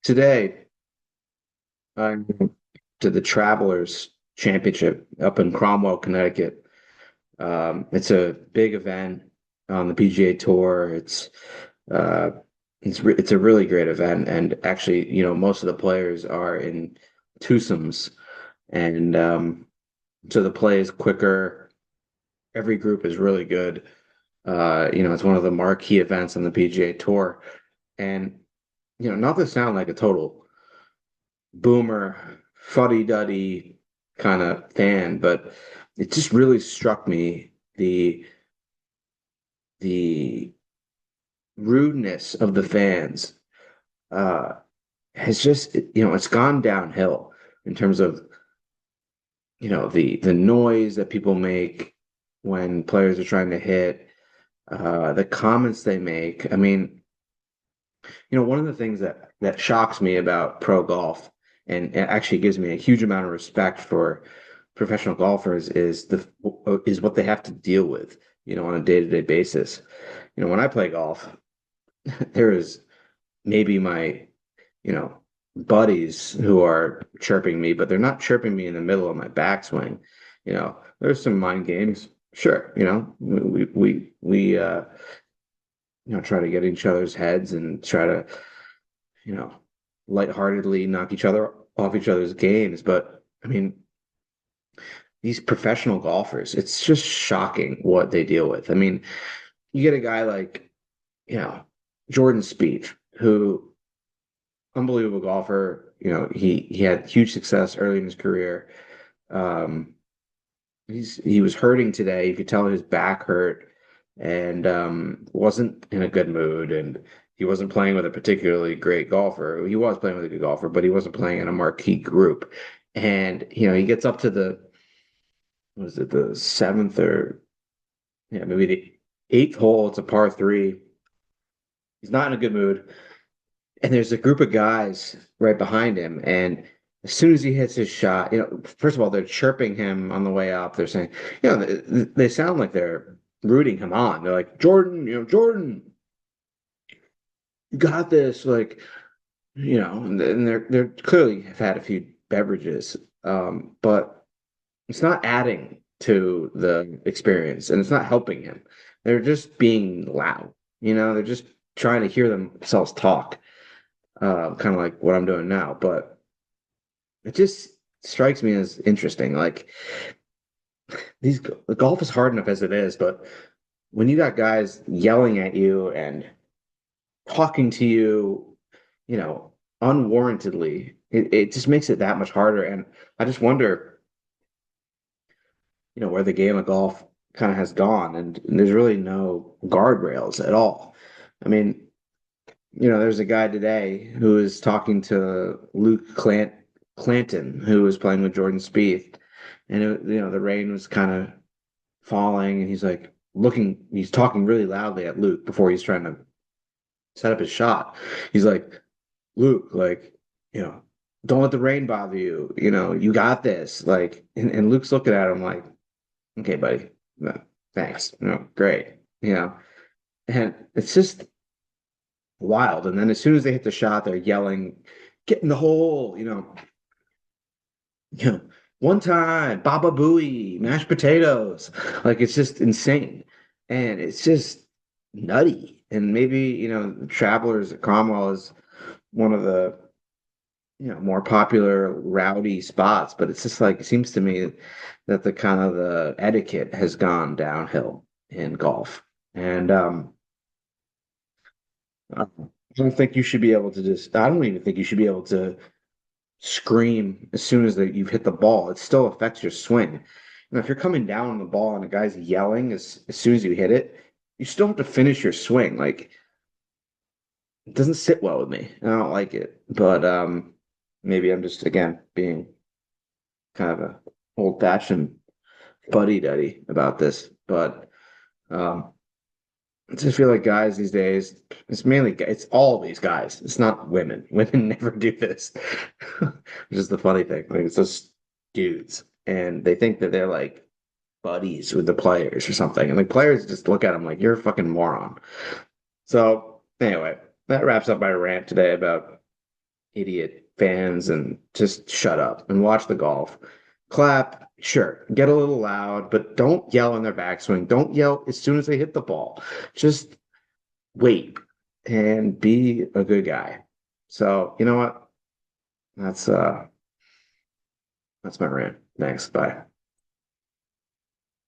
Today, I'm to the Travelers Championship up in Cromwell, Connecticut. It's a big event on the PGA Tour. Uh, it's a really great event, and actually, most of the players are in twosomes, and so the play is quicker. Every group is really good. It's one of the marquee events on the PGA Tour, and not to sound like a total boomer, fuddy-duddy kind of fan, but it just really struck me the rudeness of the fans uh has just it's gone downhill in terms of the noise that people make when players are trying to hit, the comments they make. I mean, one of the things that shocks me about pro golf, and it actually gives me a huge amount of respect for professional golfers, is what they have to deal with, on a day-to-day basis. When I play golf, there is maybe my, you know, buddies who are chirping me, but they're not chirping me in the middle of my backswing. There's some mind games. Sure, we try to get in each other's heads and try to, you know, lightheartedly knock each other off each other's games. But I mean, these professional golfers, it's just shocking what they deal with. I mean, you get a guy like, you know, Jordan Spieth, who unbelievable golfer. He had huge success early in his career. Um, he was hurting today. You could tell his back hurt and wasn't in a good mood. And he wasn't playing with a particularly great golfer. He was playing with a good golfer, but he wasn't playing in a marquee group. And he gets up to was it the seventh or yeah, maybe the eighth hole. It's a par three. He's not in a good mood. And there's a group of guys right behind him. And as soon as he hits his shot, first of all, they're chirping him on the way up. They're saying, they sound like they're rooting him on. They're like, Jordan, Jordan, you got this. Like, and they're clearly have had a few beverages. But it's not adding to the experience and it's not helping him. They're just being loud. They're just trying to hear themselves talk, kind of like what I'm doing now. But it just strikes me as interesting. Like the golf is hard enough as it is, but when you got guys yelling at you and talking to you, you know, unwarrantedly, it just makes it that much harder. And I just wonder, where the game of golf kind of has gone, and there's really no guardrails at all. I mean, there's a guy today who is talking to Clanton, who was playing with Jordan Spieth, and the rain was kind of falling, and he's talking really loudly at Luke before he's trying to set up his shot. He's like, Luke, like, you know, don't let the rain bother you. You got this. Like, and Luke's looking at him like, okay, buddy, no, thanks, great, and it's just wild. And then as soon as they hit the shot, they're yelling, "Get in the hole!" You know, one time, Baba Booey, mashed potatoes. Like it's just insane, and it's just nutty. And maybe Travelers at Cromwell is one of the more popular rowdy spots, but it's just like it seems to me that the kind of the etiquette has gone downhill in golf, and I don't think you should be able to just. I don't even think you should be able to scream as soon as you've hit the ball. It still affects your swing. If you're coming down on the ball and a guy's yelling as soon as you hit it, you still have to finish your swing. Like it doesn't sit well with me. I don't like it. But maybe I'm just again being kind of a old-fashioned buddy-duddy about this. But um I just feel like guys these days, it's all these guys. It's not women. Women never do this, which is the funny thing. Like it's just dudes, and they think that they're like buddies with the players or something, and like players just look at them like you're a fucking moron. So anyway, that wraps up my rant today about idiot fans and just shut up and watch the golf. Clap, sure, get a little loud, but don't yell on their backswing. Don't yell as soon as they hit the ball. Just wait and be a good guy. So, you know what? That's uh that's my rant. Thanks. Bye.